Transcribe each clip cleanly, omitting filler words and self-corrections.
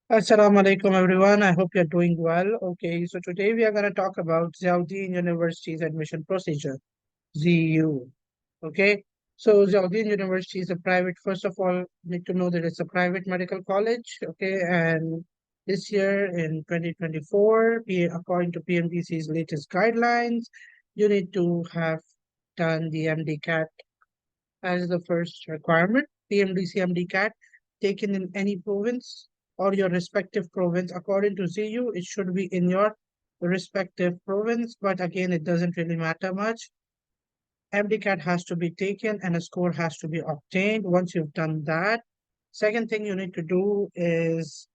Assalamu alaikum everyone. I hope you're doing well. Okay, so today we are going to talk about Ziauddin University's admission procedure, ZU. Okay, so Ziauddin University is a private, first of all, you need to know that it's a private medical college. Okay, and this year in 2024, according to PMDC's latest guidelines, you need to have done the MD CAT as the first requirement. PMDC MD CAT taken in any province or your respective province. According to ZU, it should be in your respective province, but again, it doesn't really matter much. MD CAT has to be taken and a score has to be obtained. Once you've done that, second thing you need to do is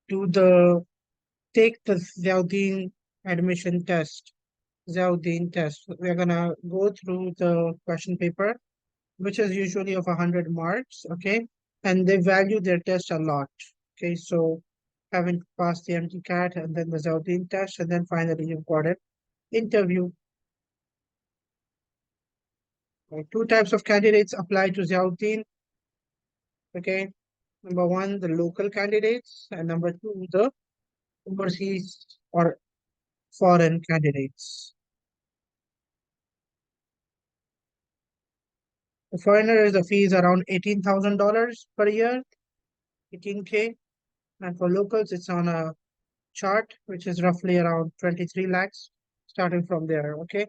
do the take the Ziauddin admission test. Ziauddin test. We're gonna go through the question paper which is usually of 100 marks, okay? And they value their test a lot, okay? So having passed the MTCAT and then the Ziauddin test, and then finally you've got an interview. Right? Two types of candidates apply to Ziauddin, okay? Number one, the local candidates, and number two, the overseas or foreign candidates. The foreigners, the fee is around $18,000 per year, 18K. And for locals, it's on a chart, which is roughly around 23 lakhs, starting from there. Okay.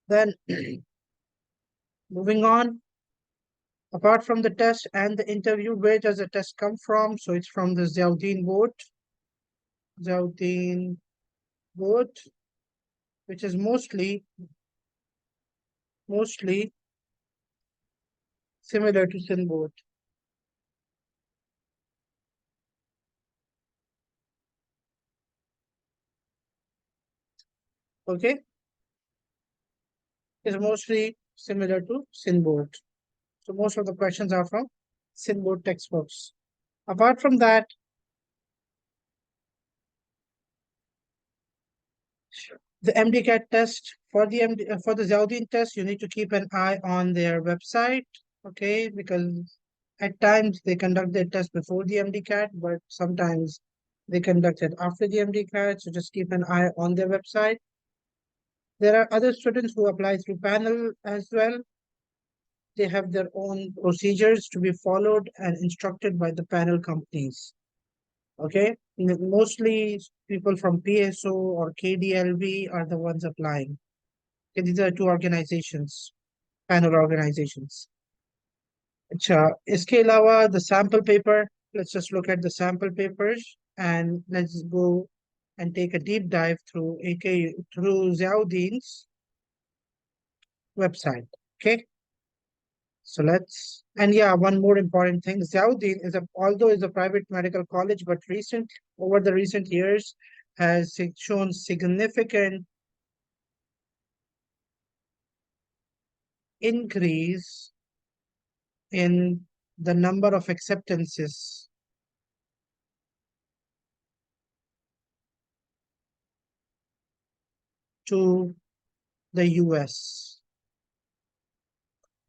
Then moving on, apart from the test and the interview, where does the test come from? So it's from the Ziauddin board, which is mostly similar to Sin board. Okay. Is mostly similar to Sin board. So most of the questions are from Sin board textbooks. Apart from that, the MDCAT test for the Ziauddin test, you need to keep an eye on their website, okay? Because at times they conduct their test before the MDCAT, but sometimes they conduct it after the MDCAT. So just keep an eye on their website. There are other students who apply through panel as well. They have their own procedures to be followed and instructed by the panel companies. Okay, mostly people from PSO or KDLB are the ones applying. Okay, these are two organizations, panel organizations. अच्छा, इसके अलावा the sample paper, let's just look at the sample papers and let's go and take a deep dive through through Ziauddin's website. Okay, so let's, and yeah, one more important thing, Ziauddin is although is a private medical college, but over the recent years has shown significant increase in the number of acceptances to the US.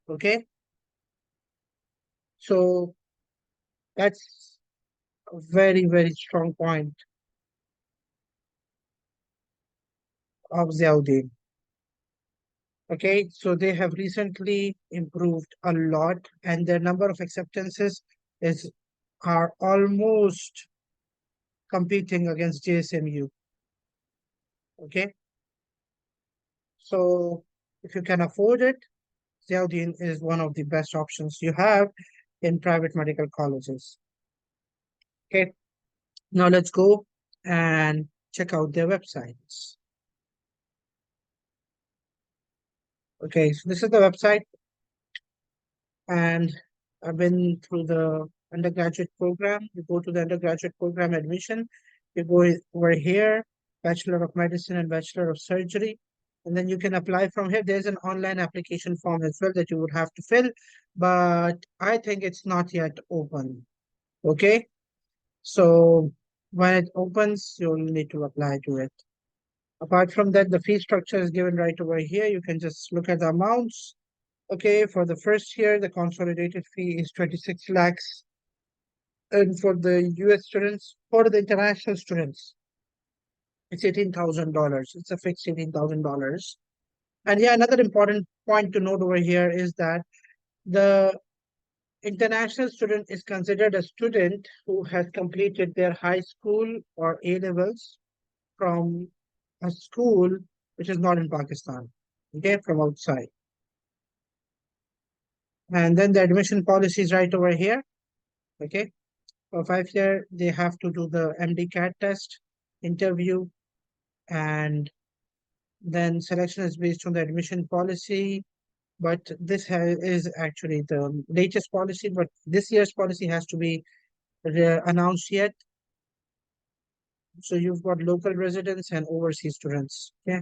Okay, so that's a very, very strong point of Ziauddin. Okay, so they have recently improved a lot, and their number of acceptances is are almost competing against JSMU. Okay, so if you can afford it, Ziauddin is one of the best options you have in private medical colleges. Okay, now let's go and check out their websites. Okay, so this is the website, and I've been through the undergraduate program. You go to the undergraduate program admission, you go over here, Bachelor of Medicine and Bachelor of Surgery, and then you can apply from here. There's an online application form as well that you would have to fill, but I think it's not yet open. Okay, so when it opens, you'll need to apply to it. Apart from that, the fee structure is given right over here. You can just look at the amounts. Okay, for the first year, the consolidated fee is 26 lakhs. And for the US students, for the international students, it's $18,000. It's a fixed $18,000. And yeah, another important point to note over here is that the international student is considered a student who has completed their high school or A levels from a school which is not in Pakistan, okay, from outside. And then the admission policy is right over here, okay. For 5 year, they have to do the MD-CAT test, interview, and then selection is based on the admission policy. But is actually the latest policy, but this year's policy has to be announced yet. So you've got local residents and overseas students. Okay.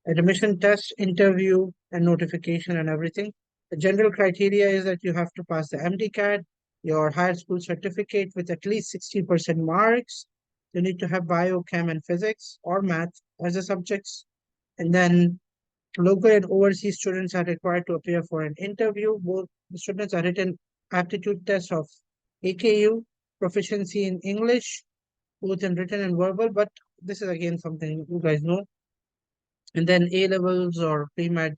Admission test, interview, and notification and everything. The general criteria is that you have to pass the MD-CAT, your higher school certificate with at least 60% marks. You need to have bio, chem, and physics or math as the subjects. And then local and overseas students are required to appear for an interview. Both the students are written aptitude tests of AKU, proficiency in English, both in written and verbal, but this is again something you guys know. And then A levels or pre-med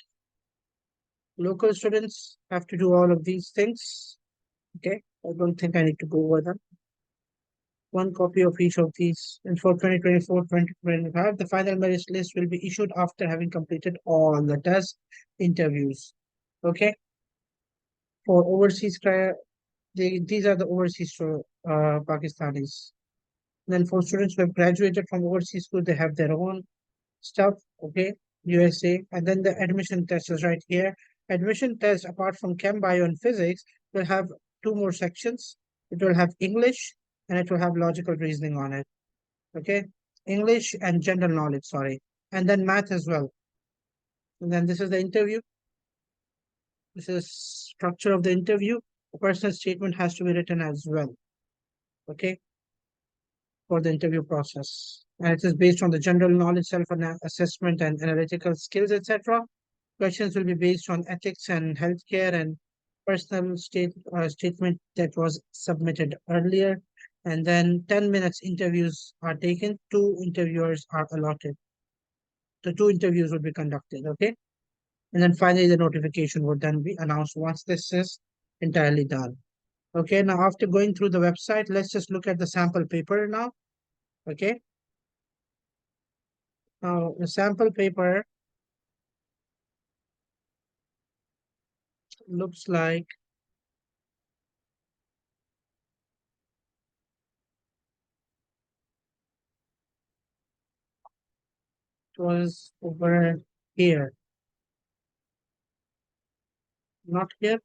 local students have to do all of these things. Okay, I don't think I need to go over them. One copy of each of these. And for 2024-2025, the final merit list will be issued after having completed all the test interviews. Okay, for overseas, these are the overseas Pakistanis. Then for students who have graduated from overseas school, they have their own stuff, okay, USA. And then the admission test is right here. Admission test, apart from chem, bio, and physics, will have two more sections. It will have English and it will have logical reasoning on it, okay? English and general knowledge, sorry. And then math as well. And then this is the interview. This is structure of the interview. A personal statement has to be written as well, okay, for the interview process. And it is based on the general knowledge, self-assessment, and analytical skills, etc. Questions will be based on ethics and healthcare and personal statement that was submitted earlier. And then 10 minutes interviews are taken. Two interviewers are allotted. The two interviews will be conducted, okay? And then finally, the notification would then be announced once this is entirely done. Okay, now after going through the website, let's just look at the sample paper now. Okay. Now, the sample paper looks like it was over here, not here.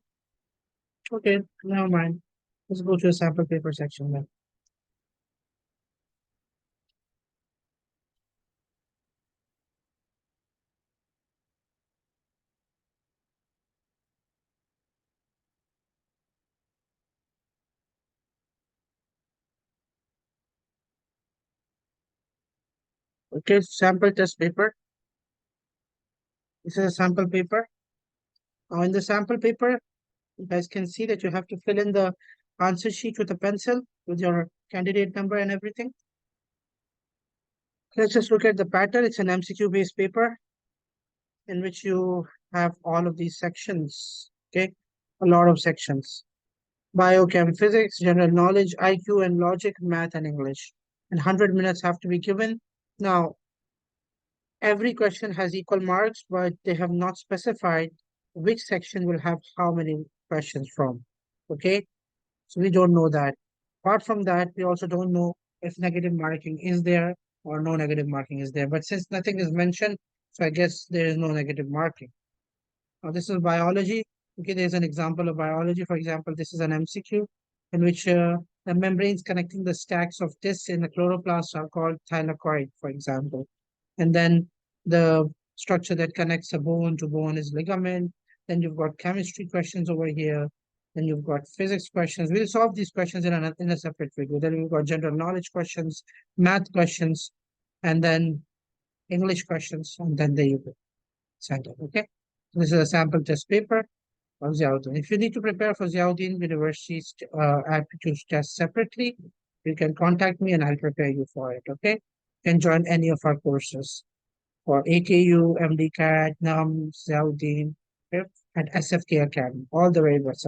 Okay, never mind. Let's go to the sample paper section then. Okay, sample test paper. This is a sample paper. Now, in the sample paper, you guys can see that you have to fill in the answer sheet with a pencil with your candidate number and everything. Let's just look at the pattern. It's an MCQ based paper in which you have all of these sections. Okay, a lot of sections. Biochem, physics, general knowledge, IQ and logic, math and English. And 100 minutes have to be given. Now, every question has equal marks, but they have not specified which section will have how many questions from. Okay, so we don't know that. Apart from that, we also don't know if negative marking is there or no negative marking is there. But since nothing is mentioned, so I guess there is no negative marking. Now, this is biology. Okay, there's an example of biology. For example, this is an MCQ in which the membranes connecting the stacks of discs in the chloroplast are called thylakoid, for example. And then the structure that connects a bone to bone is ligament. Then you've got chemistry questions over here. Then you've got physics questions. We'll solve these questions in a separate video. Then we've got general knowledge questions, math questions, and then English questions, and then the center. Okay. This is a sample test paper. on Ziauddin. If you need to prepare for Ziauddin University's aptitude test separately, you can contact me and I'll prepare you for it. Okay? You can join any of our courses for AKU, MDCAT, NUM, Ziauddin, okay, and SFK Academy. All the very best.